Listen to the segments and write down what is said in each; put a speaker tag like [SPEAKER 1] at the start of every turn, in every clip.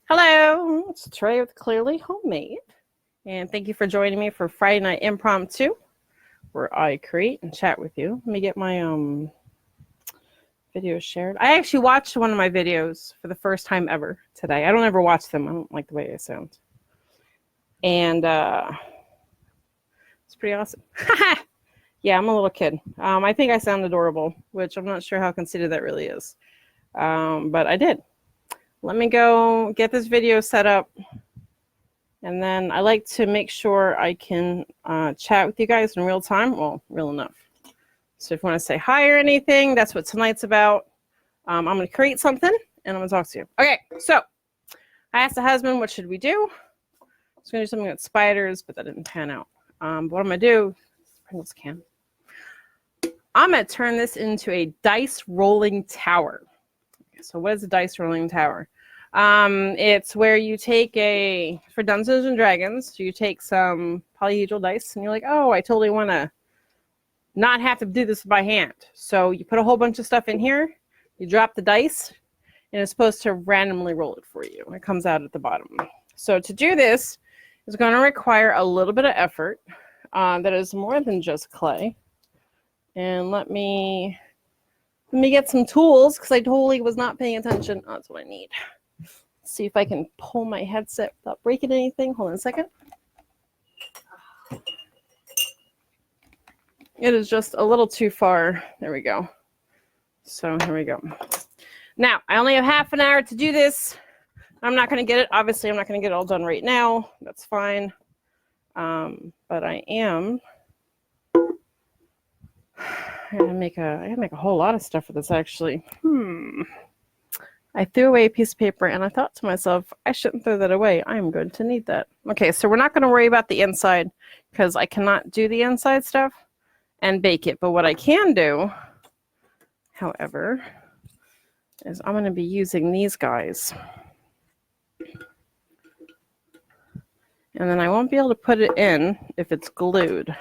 [SPEAKER 1] Hello, it's Trey with Clearly Homemade, and thank you for joining me for Friday Night Impromptu, where I create and chat with you. Let me get my video shared. I actually watched one of my videos for the first time ever today. I don't ever watch them. I don't like the way I sound. And it's pretty awesome. Yeah, I'm a little kid. I think I sound adorable, which I'm not sure how conceited that really is. But I did. Let me go get this video set up, and then I like to make sure I can chat with you guys in real time. Well, real enough. So if you want to say hi or anything, that's what tonight's about. I'm going to create something, and I'm going to talk to you. Okay, so I asked the husband, what should we do? I was going to do something with spiders, but that didn't pan out. But what I'm going to do, Pringles Can. I'm going to turn this into a dice rolling tower. Okay, so what is a dice rolling tower? It's where you take for Dungeons and Dragons, you take some polyhedral dice and you're like, oh, I totally want to not have to do this by hand. So you put a whole bunch of stuff in here, you drop the dice, and it's supposed to randomly roll it for you. It comes out at the bottom. So to do this is going to require a little bit of effort that is more than just clay. And let me get some tools because I totally was not paying attention. Oh, that's what I need. See if I can pull my headset without breaking anything. Hold on a second. It is just a little too far. There we go. So here we go. Now, I only have half an hour to do this. I'm not going to get it. Obviously, I'm not going to get it all done right now. That's fine. But I am. I gotta make a whole lot of stuff for this, actually. I threw away a piece of paper and I thought to myself, I shouldn't throw that away. I am going to need that. Okay, so we're not going to worry about the inside because I cannot do the inside stuff and bake it. But what I can do, however, is I'm going to be using these guys. And then I won't be able to put it in if it's glued.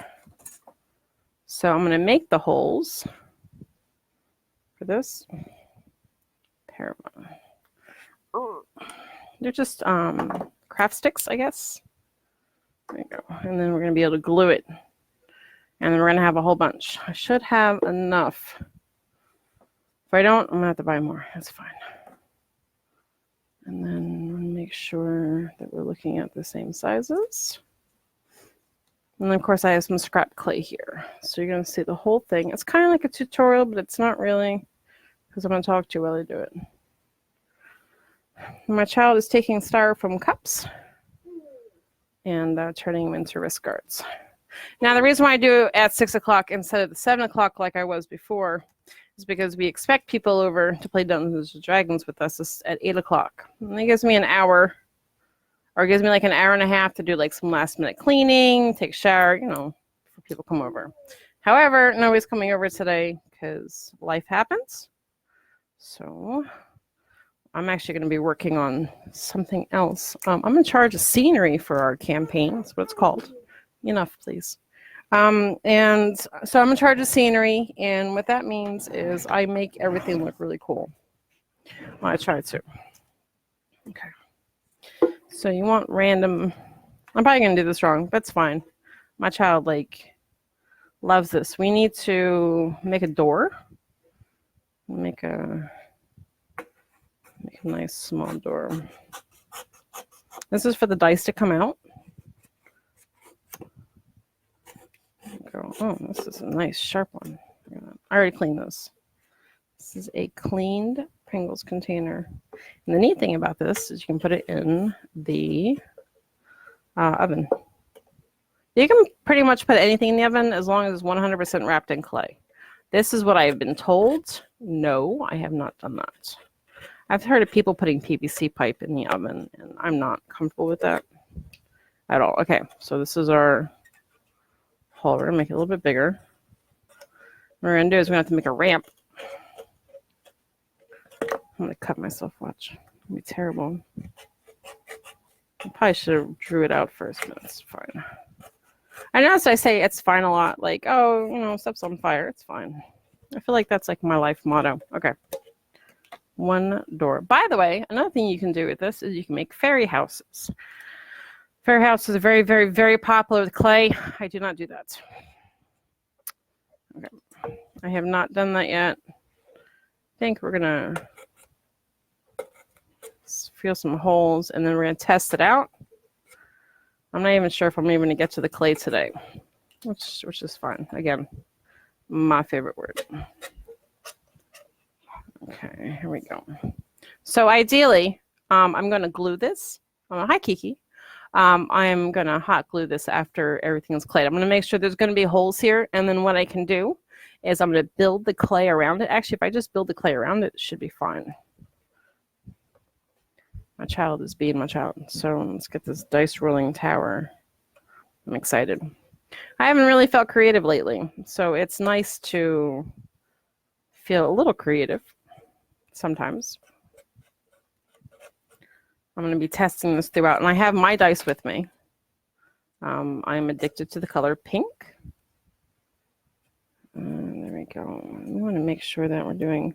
[SPEAKER 1] So I'm going to make the holes for this. They're just craft sticks, I guess. There you go. And then we're going to be able to glue it. And then we're going to have a whole bunch. I should have enough. If I don't, I'm going to have to buy more. That's fine. And then make sure that we're looking at the same sizes. And then, of course, I have some scrap clay here. So you're going to see the whole thing. It's kind of like a tutorial, but it's not really, because I'm going to talk to you while I do it. My child is taking styrofoam cups and turning them into wrist guards. Now, the reason why I do it at 6 o'clock instead of the 7 o'clock like I was before is because we expect people over to play Dungeons and Dragons with us at 8 o'clock. And it gives me an hour, or it gives me like an hour and a half to do like some last minute cleaning, take a shower, before people come over. However, nobody's coming over today because life happens. So I'm actually going to be working on something else. I'm in charge of scenery for our campaign. That's what it's called. Enough, please. And so I'm in charge of scenery. And what that means is I make everything look really cool. Well, I try to. Okay. So you want random. I'm probably going to do this wrong. That's fine. My child, loves this. We need to make a door. Make a nice small door. This is for the dice to come out. Oh, this is a nice sharp one. I already cleaned this. This is a cleaned Pringles container. And the neat thing about this is you can put it in the oven. You can pretty much put anything in the oven as long as it's 100% wrapped in clay. This is what I have been told. No, I have not done that. I've heard of people putting PVC pipe in the oven, and I'm not comfortable with that at all. Okay, so this is our hole. We're going to make it a little bit bigger. What we're going to do is we're going to have to make a ramp. I'm going to cut myself, watch. It'll be terrible. I probably should have drew it out first, but it's fine. I noticed I say it's fine a lot. Like, oh, stuff's on fire. It's fine. I feel like that's like my life motto. Okay. One door. By the way, another thing you can do with this is you can make fairy houses. Fairy houses are very, very, very popular with clay. I do not do that. Okay. I have not done that yet. I think we're going to feel some holes and then we're going to test it out. I'm not even sure if I'm even going to get to the clay today, which is fine. Again, my favorite word. Okay, here we go. So ideally, I'm going to glue this. Hi, Kiki. I'm going to hot glue this after everything's clayed. I'm going to make sure there's going to be holes here. And then what I can do is I'm going to build the clay around it. Actually, if I just build the clay around it, it should be fine. My child is being my child. So let's get this dice rolling tower. I'm excited. I haven't really felt creative lately. So it's nice to feel a little creative sometimes. I'm going to be testing this throughout. And I have my dice with me. I'm addicted to the color pink. There we go. We want to make sure that we're doing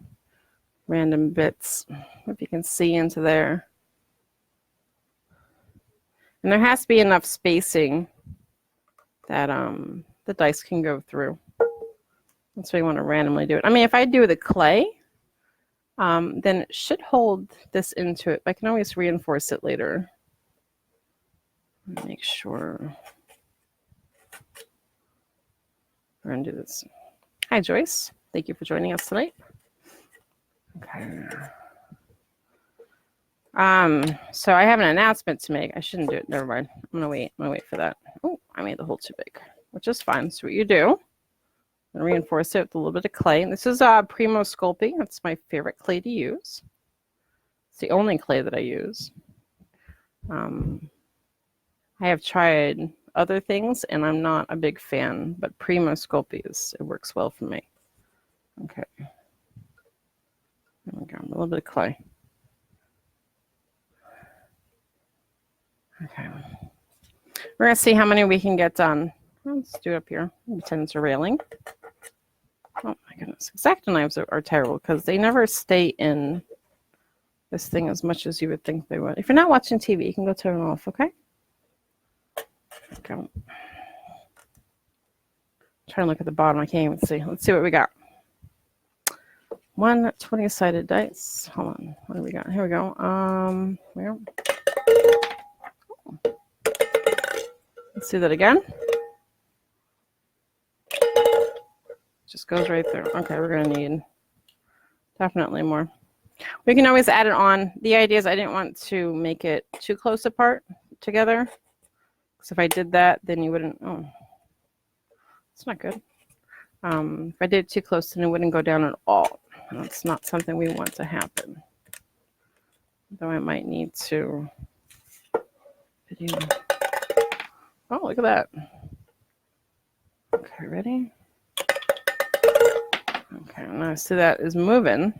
[SPEAKER 1] random bits. If you can see into there. And there has to be enough spacing that the dice can go through. That's why you want to randomly do it. I mean, if I do the clay, then it should hold this into it. I can always reinforce it later. Make sure. We're going to do this. Hi, Joyce. Thank you for joining us tonight. Okay. So I have an announcement to make. I shouldn't do it. Never mind. I'm going to wait for that. Oh, I made the hole too big, which is fine. So what you do, and reinforce it with a little bit of clay. And this is Premo Sculpey. That's my favorite clay to use. It's the only clay that I use. I have tried other things, and I'm not a big fan, but Premo Sculpey it works well for me. Okay. There we go. A little bit of clay. Okay. We're going to see how many we can get done. Let's do it up here. Pretend it's a railing. Oh my goodness. X-Acto knives are terrible because they never stay in this thing as much as you would think they would. If you're not watching TV, you can go turn them off, okay? Okay. Trying to look at the bottom. I can't even see. Let's see what we got. 1 20-sided dice. Hold on. What do we got? Here we go. Where? Let's see that again. Just goes right through. Okay, we're going to need definitely more. We can always add it on. The idea is I didn't want to make it too close apart together. Because if I did that, then you wouldn't. Oh, it's not good. If I did it too close, then it wouldn't go down at all. That's not something we want to happen. Though I might need to. Oh, look at that. Okay, ready? Okay, now see that is moving.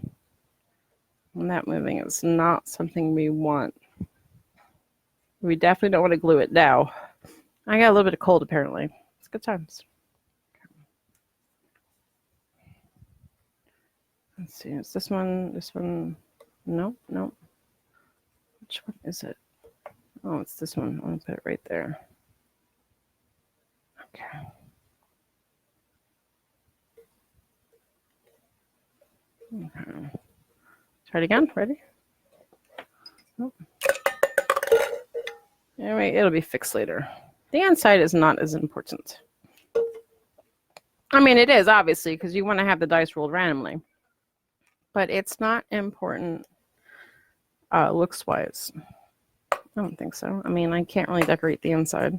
[SPEAKER 1] And that moving is not something we want. We definitely don't want to glue it now. I got a little bit of cold apparently. It's good times. Okay. Let's see, is this one? No. Which one is it? Oh, it's this one. I'm going to put it right there. Okay. Okay. Try it again. Ready? Oh. Anyway, it'll be fixed later. The inside is not as important. I mean, it is, obviously, because you want to have the dice rolled randomly. But it's not important looks-wise. I don't think so. I mean, I can't really decorate the inside.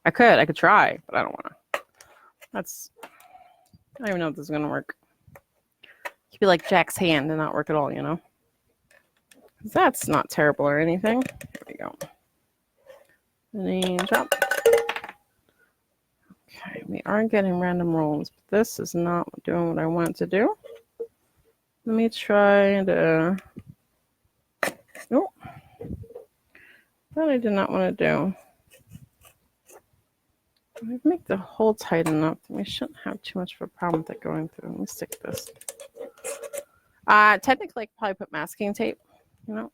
[SPEAKER 1] I could try, but I don't want to. I don't even know if this is going to work. It could be like Jack's hand and not work at all, you know? That's not terrible or anything. Here we go. And drop. Okay, we are getting random rolls, but this is not doing what I want it to do. Let me try to. Oh, that I did not want to do. Let me make the hole tight enough. We shouldn't have too much of a problem with it going through. Let me stick this. Technically, I could probably put masking tape, you know.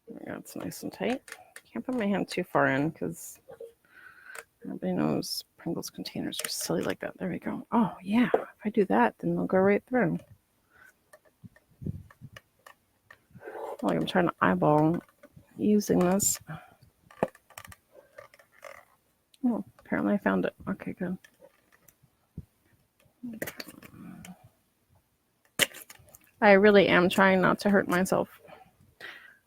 [SPEAKER 1] There we go, it's nice and tight. Can't put my hand too far in because everybody knows Pringles containers are silly like that. There we go. Oh, yeah. If I do that, then they'll go right through. Like I'm trying to eyeball using this. Oh, apparently I found it. Okay, good. I really am trying not to hurt myself.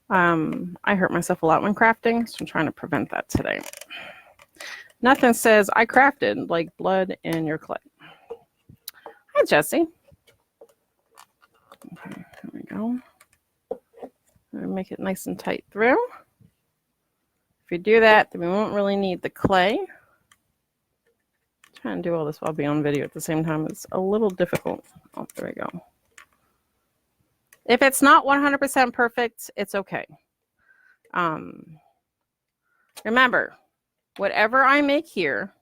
[SPEAKER 1] I hurt myself a lot when crafting, so I'm trying to prevent that today. Nothing says I crafted like blood in your clay. Hi, Jesse. Okay, there we go. Make it nice and tight through. If you do that, then we won't really need the clay. Trying to do all this while being on video at the same time is a little difficult. Oh, there we go. If it's not 100% perfect, it's okay. Remember, whatever I make here,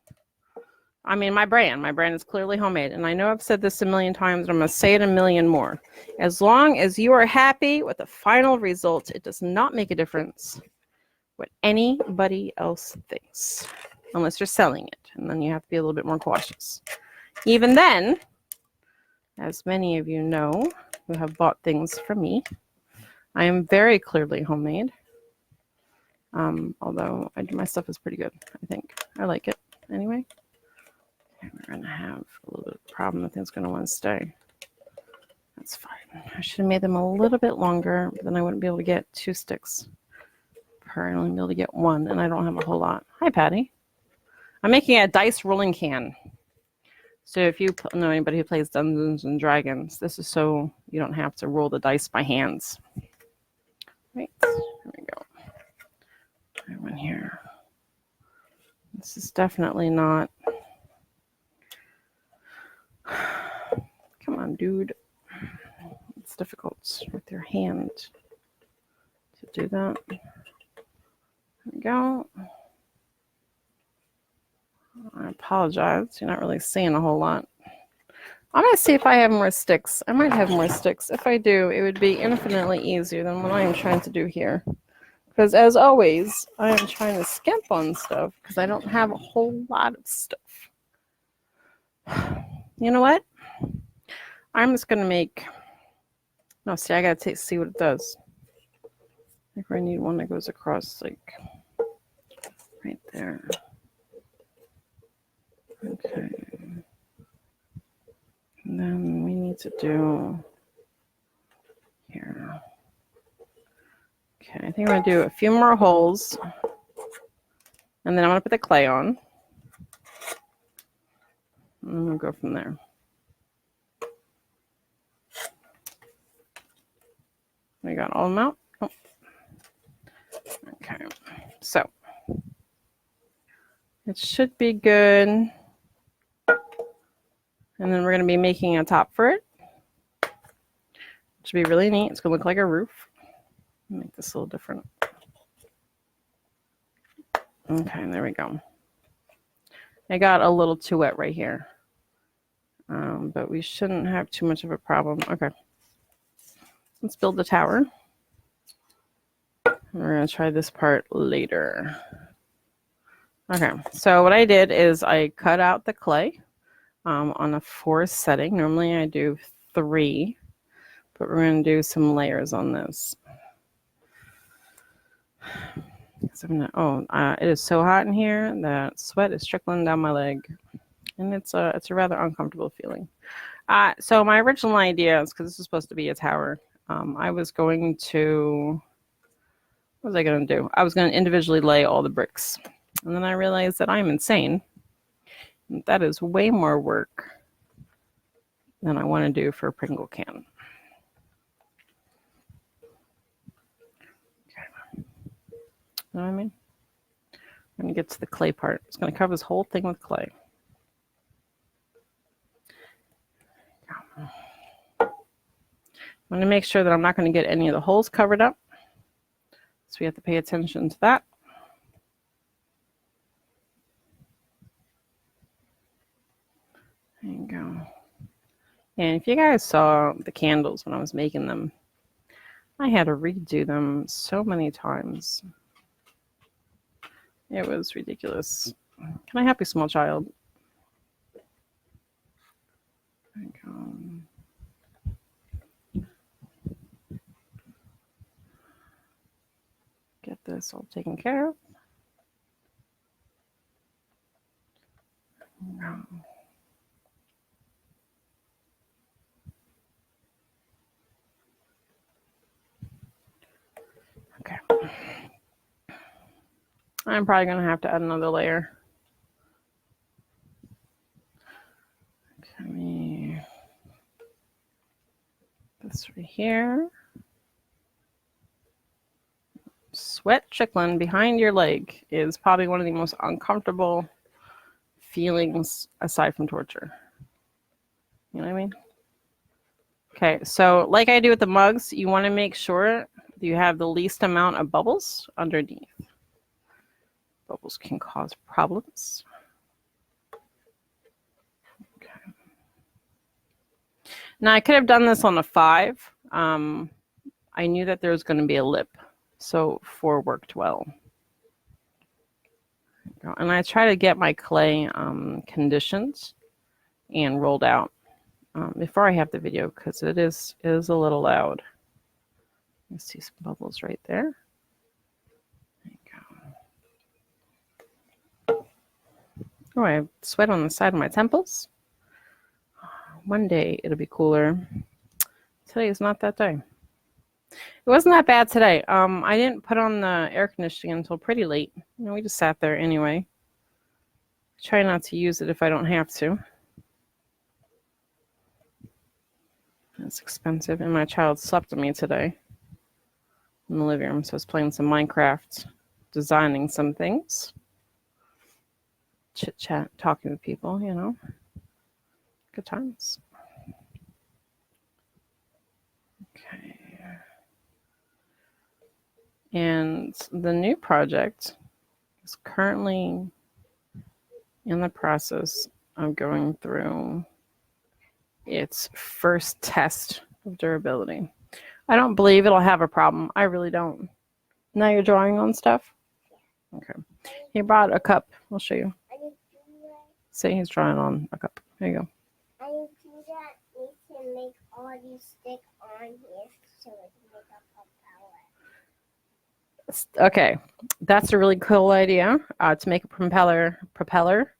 [SPEAKER 1] I mean, my brand is clearly homemade. And I know I've said this a million times, but I'm going to say it a million more. As long as you are happy with the final result, it does not make a difference what anybody else thinks, unless you're selling it. And then you have to be a little bit more cautious. Even then, as many of you know who have bought things from me, I am very clearly homemade. Although my stuff is pretty good, I think. I like it anyway. Okay, we're going to have a little bit of a problem. I think it's going to want to stay. That's fine. I should have made them a little bit longer, but then I wouldn't be able to get 2 sticks per. I'd only be able to get 1, and I don't have a whole lot. Hi, Patty. I'm making a dice rolling can. So if you know anybody who plays Dungeons and Dragons, this is so you don't have to roll the dice by hands. Right, there we go. One here. This is definitely not. Come on, dude. It's difficult with your hand to do that. There we go. I apologize. You're not really seeing a whole lot. I'm going to see if I have more sticks. I might have more sticks. If I do, it would be infinitely easier than what I am trying to do here. Because as always, I am trying to skimp on stuff because I don't have a whole lot of stuff. You know what? I'm just going to make... No, see, I got to see what it does. I think I need one that goes across, like, right there. Okay. And then we need to do here. Okay, I think I'm going to do a few more holes. And then I'm going to put the clay on. And we'll go from there. We got all of them out? Oh. Okay, so it should be good. And then we're going to be making a top for it. It should be really neat. It's going to look like a roof. Make this a little different. Okay, there we go. I got a little too wet right here. But we shouldn't have too much of a problem. Okay. Let's build the tower. We're going to try this part later. Okay, so what I did is I cut out the clay on a 4 setting. Normally I do 3, but we're going to do some layers on this. It is so hot in here that sweat is trickling down my leg, and it's a rather uncomfortable feeling. So my original idea is, because this is supposed to be a tower, I was going to, what was I going to do? I was going to individually lay all the bricks, and then I realized that I'm insane. That is way more work than I want to do for a Pringle can. You know what I mean? I'm going to get to the clay part. It's going to cover this whole thing with clay. I'm going to make sure that I'm not going to get any of the holes covered up. So we have to pay attention to that. There you go. And if you guys saw the candles when I was making them, I had to redo them so many times. It was ridiculous. Can I help you, small child? There you go. Get this all taken care of. Okay. I'm probably going to have to add another layer. Okay. This right here. Sweat trickling behind your leg is probably one of the most uncomfortable feelings aside from torture. You know what I mean? Okay, so like I do with the mugs, you want to make sure you have the least amount of bubbles underneath. Bubbles can cause problems. Okay. Now I could have done this on a 5. I knew that there was going to be a lip, so 4 worked well. And I try to get my clay conditioned and rolled out before I have the video, because it is a little loud. You see some bubbles right there. There you go. Oh, I have sweat on the side of my temples. One day it'll be cooler. Today is not that day. It wasn't that bad today. I didn't put on the air conditioning until pretty late. You know, we just sat there anyway. Try not to use it if I don't have to. It's expensive, and my child slept with me today in the living room, so I was playing some Minecraft, designing some things, chit chat, talking to people, you know, good times. Okay. And the new project is currently in the process of going through its first test of durability. I don't believe it'll have a problem. I really don't. Now you're drawing on stuff? Okay. He brought a cup. I'll show you. See, he's drawing on a cup. There you go.
[SPEAKER 2] I need to do that. We can make all these stick on here so we can make a propeller.
[SPEAKER 1] Okay, that's a really cool idea to make a propeller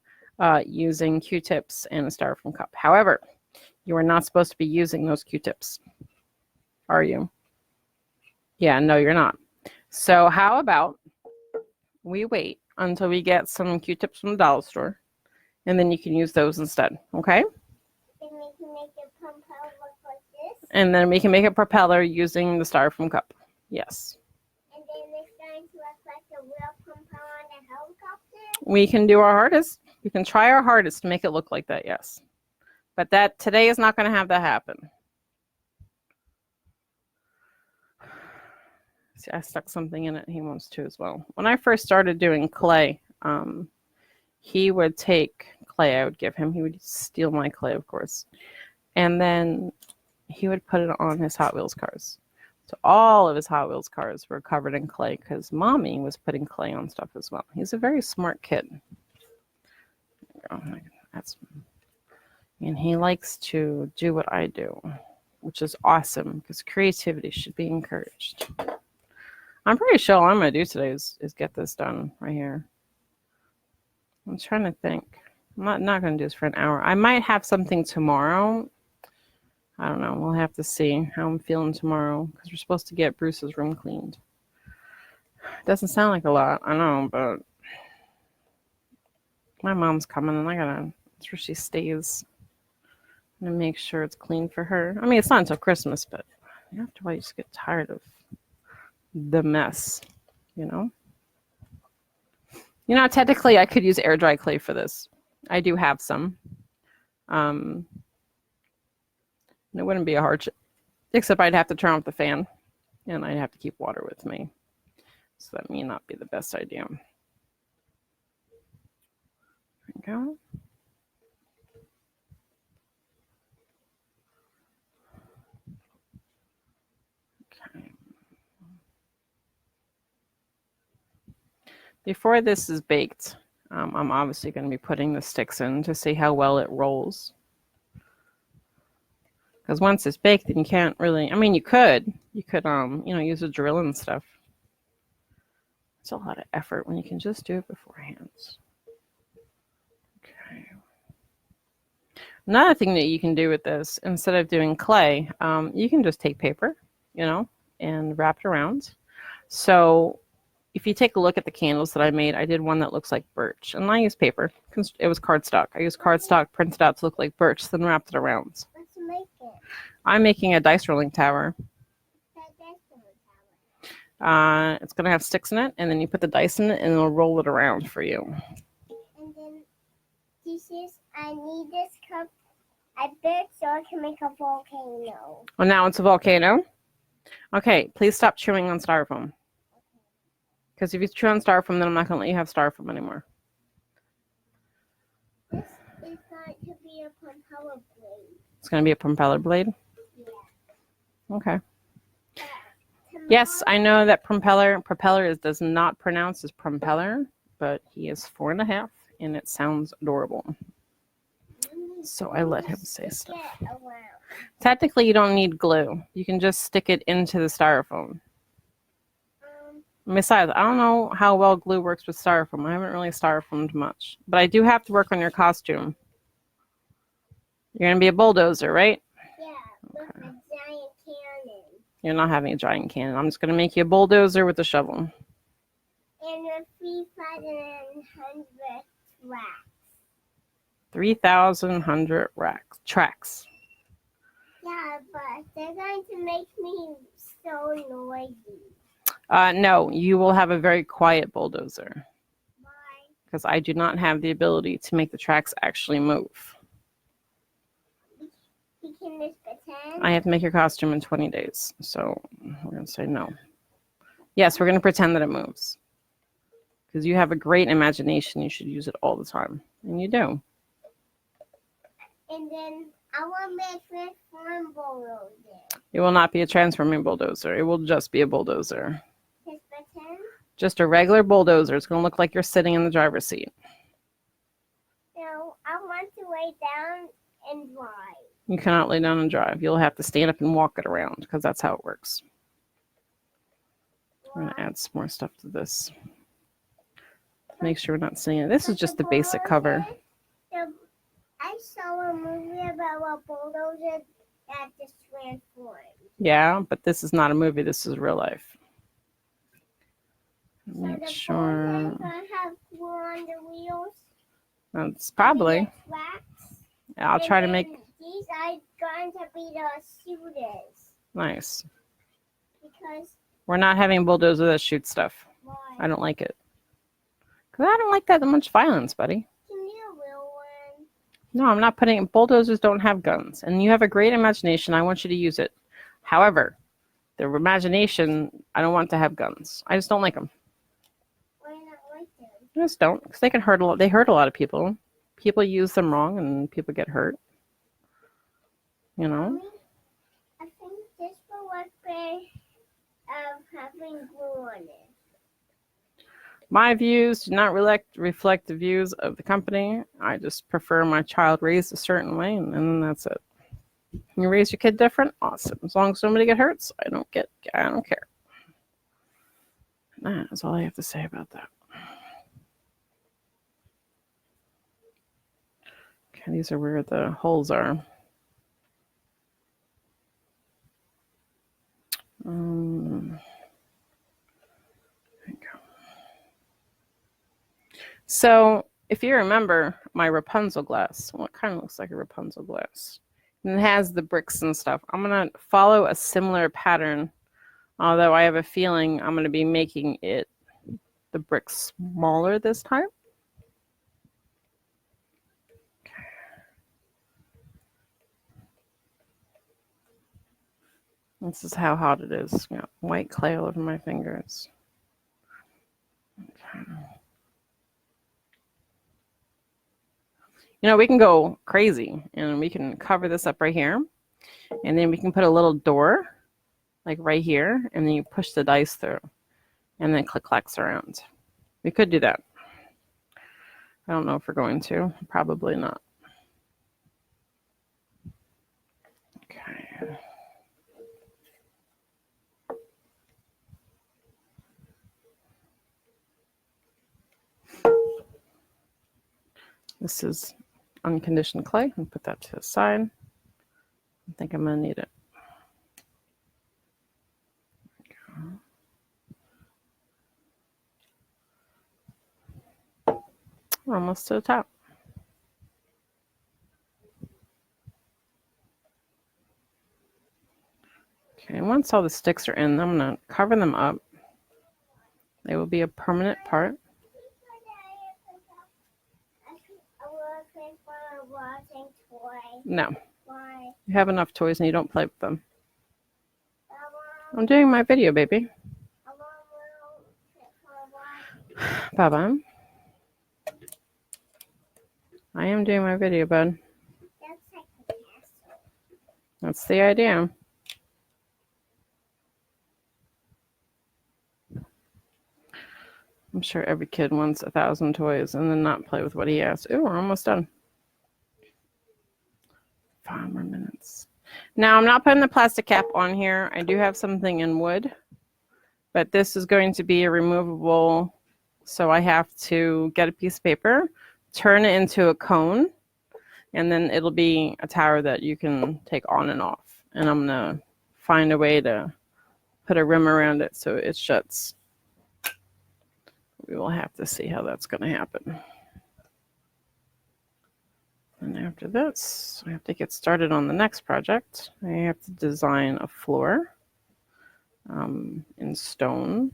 [SPEAKER 1] using Q-tips and a styrofoam cup. However, you are not supposed to be using those Q-tips, are you? Yeah, no, you're not. So how about we wait until we get some Q-tips from the dollar store, and then you can use those instead, okay?
[SPEAKER 2] Then we can make a propeller look like this.
[SPEAKER 1] And then we can make a propeller using the styrofoam cup. Yes.
[SPEAKER 2] And then it's going to look like a real propeller on a helicopter.
[SPEAKER 1] We can do our hardest. We can try our hardest to make it look like that, yes. But that today is not going to have that happen. See, I stuck something in it. He wants to as well. When I first started doing clay, he would take clay I would give him. He would steal my clay, of course. And then he would put it on his Hot Wheels cars. So all of his Hot Wheels cars were covered in clay because Mommy was putting clay on stuff as well. He's a very smart kid. And he likes to do what I do, which is awesome because creativity should be encouraged. I'm pretty sure all I'm going to do today is get this done right here. I'm trying to think. I'm not going to do this for an hour. I might have something tomorrow. I don't know. We'll have to see how I'm feeling tomorrow because we're supposed to get Bruce's room cleaned. Doesn't sound like a lot. I know, but my mom's coming and that's where she stays. I'm going to make sure it's clean for her. I mean, it's not until Christmas, but after a while, you just get tired of the mess, you know? You know, technically, I could use air dry clay for this. I do have some. And it wouldn't be a hardship, except I'd have to turn off the fan, and I'd have to keep water with me. So that may not be the best idea. There we go. Before this is baked, I'm obviously going to be putting the sticks in to see how well it rolls. Because once it's baked, then you can't really, I mean, you could use a drill and stuff. It's a lot of effort when you can just do it beforehand. Okay. Another thing that you can do with this, instead of doing clay, you can just take paper, and wrap it around. So if you take a look at the candles that I made, I did one that looks like birch. And I used paper. It was cardstock. I used cardstock printed out to look like birch, then wrapped it around.
[SPEAKER 2] Let's make it.
[SPEAKER 1] I'm making a dice rolling tower. It's going to have sticks in it, and then you put the dice in it, and it'll roll it around for you.
[SPEAKER 2] And then I need this cup. I bet so I can make a volcano.
[SPEAKER 1] Oh, now it's a volcano? Okay, please stop chewing on styrofoam. Because if you chew on styrofoam, then I'm not going to let you have styrofoam anymore.
[SPEAKER 2] This is going to be a propeller blade.
[SPEAKER 1] It's going to be a propeller blade?
[SPEAKER 2] Yeah.
[SPEAKER 1] Okay. Yes, I know that propeller does not pronounce as propeller, but he is 4.5, and it sounds adorable. So I let him say stuff. Technically, you don't need glue. You can just stick it into the styrofoam. Besides, I don't know how well glue works with styrofoam. I haven't really styrofoamed much. But I do have to work on your costume. You're going to be a bulldozer, right?
[SPEAKER 2] Yeah, with a giant cannon.
[SPEAKER 1] You're not having a giant cannon. I'm just going to make you a bulldozer with a shovel.
[SPEAKER 2] And a 3,100 tracks.
[SPEAKER 1] 3,100 tracks.
[SPEAKER 2] Yeah, but they're going to make me so noisy.
[SPEAKER 1] No, you will have a very quiet bulldozer.
[SPEAKER 2] Why?
[SPEAKER 1] Because I do not have the ability to make the tracks actually move.
[SPEAKER 2] We can just pretend?
[SPEAKER 1] I have to make your costume in 20 days. So we're going to say no. Yes, we're going to pretend that it moves. Because you have a great imagination. You should use it all the time. And you do.
[SPEAKER 2] And then I want to make a transform bulldozer.
[SPEAKER 1] It will not be a transforming bulldozer. It will just be a bulldozer.
[SPEAKER 2] Just pretend?
[SPEAKER 1] Just a regular bulldozer. It's going to look like you're sitting in the driver's seat.
[SPEAKER 2] No, I want to lay down and drive.
[SPEAKER 1] You cannot lay down and drive. You'll have to stand up and walk it around because that's how it works. I'm going to add some more stuff to this. Make sure we're not seeing it. This is just the basic cover.
[SPEAKER 2] I saw a movie about a bulldozer that just transformed.
[SPEAKER 1] Yeah, but this is not a movie. This is real life. Make sure.
[SPEAKER 2] Bulldozer gonna have glue on the wheels.
[SPEAKER 1] That's probably. I'll try to make.
[SPEAKER 2] These are going to be the shooters.
[SPEAKER 1] Nice.
[SPEAKER 2] Because.
[SPEAKER 1] We're not having a bulldozer that shoots stuff.
[SPEAKER 2] Why?
[SPEAKER 1] I don't like it. Because I don't like that much violence, buddy.
[SPEAKER 2] Can you a real one?
[SPEAKER 1] No, I'm not putting. Bulldozers don't have guns. And you have a great imagination. I want you to use it. However, the imagination, I don't want to have guns. I just don't like them.
[SPEAKER 2] Why not like them?
[SPEAKER 1] I just don't. Because they can hurt a lot. They hurt a lot of people. People use them wrong and people get hurt. You know?
[SPEAKER 2] I think this will work better of having glue on it.
[SPEAKER 1] My views do not reflect the views of the company. I just prefer my child raised a certain way, and that's it. You raise your kid different, awesome. As long as nobody gets hurt, I don't care. That's all I have to say about that. Okay, these are where the holes are. There you go. So, if you remember my Rapunzel glass, well, it kind of looks like a Rapunzel glass. And it has the bricks and stuff. I'm going to follow a similar pattern, although I have a feeling I'm going to be making the bricks smaller this time. This is how hot it is. Got white clay all over my fingers. Okay. You know, we can go crazy and we can cover this up right here. And then we can put a little door like right here. And then you push the dice through. And then click-clacks around. We could do that. I don't know if we're going to. Probably not. Okay. This is unconditioned clay. I'll put that to the side. I think I'm going to need it. We're almost to the top. Okay, once all the sticks are in, I'm going to cover them up. They will be a permanent part. No.
[SPEAKER 2] Why?
[SPEAKER 1] You have enough toys and you don't play with them. I'm doing my video, baby. Baba. I am doing my video, bud.
[SPEAKER 2] That's like a castle.
[SPEAKER 1] That's the idea. I'm sure every kid wants 1,000 toys and then not play with what he has. Ooh, we're almost done. 5 more minutes. Now, I'm not putting the plastic cap on here. I do have something in wood, but this is going to be a removable, so I have to get a piece of paper, turn it into a cone, and then it'll be a tower that you can take on and off. And I'm going to find a way to put a rim around it so it shuts. We will have to see how that's going to happen. And after this, I have to get started on the next project. I have to design a floor in stone.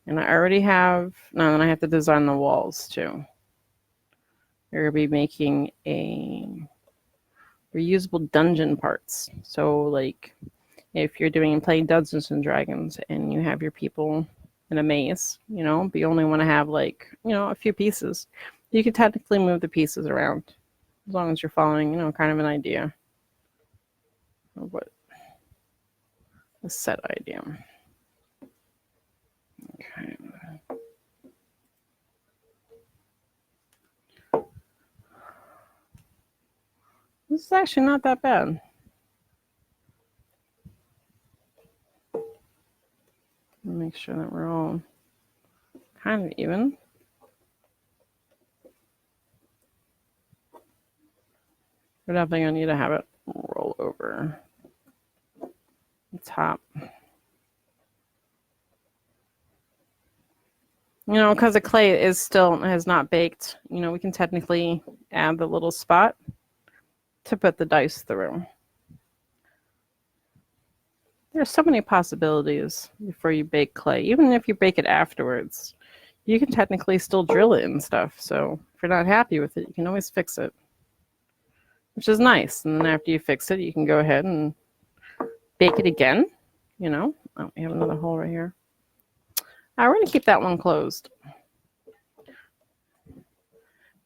[SPEAKER 1] And I already have, no, then I have to design the walls too. We're going to be making a reusable dungeon parts. So like if you're playing Dungeons and Dragons and you have your people in a maze, you know, but you only want to have like, you know, a few pieces, you can technically move the pieces around as long as you're following, you know, kind of an idea of what a set idea. Okay. This is actually not that bad. Make sure that we're all kind of even. We're definitely going to need to have it roll over the top. You know, because the clay is still has not baked, you know, we can technically add the little spot to put the dice through. There's so many possibilities before you bake clay. Even if you bake it afterwards, you can technically still drill it and stuff. So if you're not happy with it, you can always fix it, which is nice. And then after you fix it, you can go ahead and bake it again, you know. Oh, we have another hole right here. We're going to keep that one closed.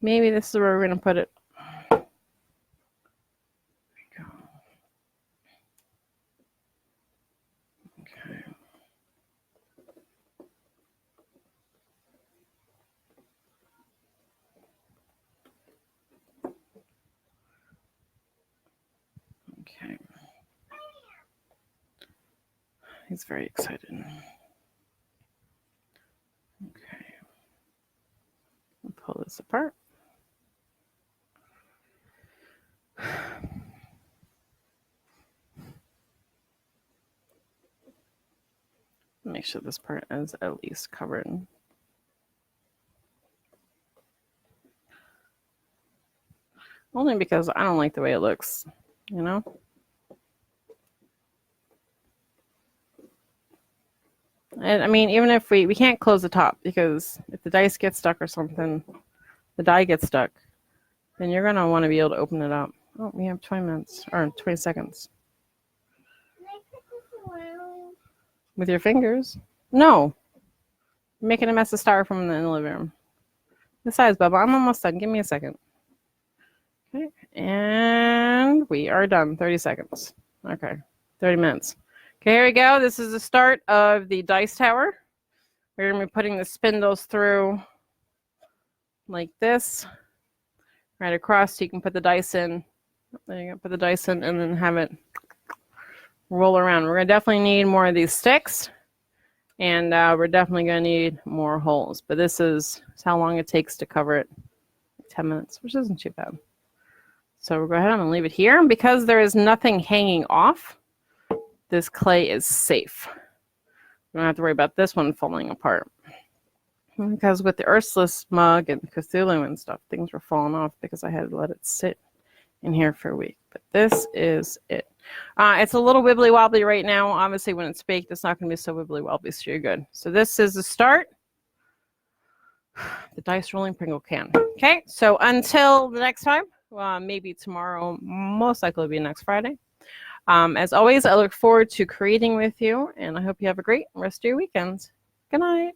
[SPEAKER 1] Maybe this is where we're going to put it. There we go. Okay. Okay. He's very excited. Okay. I'll pull this apart. Make sure this part is at least covered. Only because I don't like the way it looks, you know? And I mean, even if we can't close the top, because if the dice get stuck or something, the die gets stuck, then you're going to want to be able to open it up. Oh, we have 20 minutes, or 20 seconds.
[SPEAKER 2] Can I put this around?
[SPEAKER 1] With your fingers? No. You're making a mess of styrofoam in the living room. Besides, Bubba, I'm almost done. Give me a second. Okay, and we are done. 30 seconds. Okay, 30 minutes. Okay, here we go. This is the start of the dice tower. We're going to be putting the spindles through like this, right across, so you can put the dice in. There you go, put the dice in and then have it roll around. We're going to definitely need more of these sticks, and we're definitely going to need more holes. But this is how long it takes to cover it. 10 minutes, which isn't too bad. So we'll go ahead and leave it here. And because there is nothing hanging off, this clay is safe. We don't have to worry about this one falling apart. Because with the Ursulus mug and Cthulhu and stuff, things were falling off because I had to let it sit in here for a week. But this is it. It's a little wibbly wobbly right now. Obviously, when it's baked, it's not going to be so wibbly wobbly, so you're good. So this is the start. The dice rolling Pringle can. Okay, so until the next time, maybe tomorrow, most likely will be next Friday. As always, I look forward to creating with you, and I hope you have a great rest of your weekend. Good night.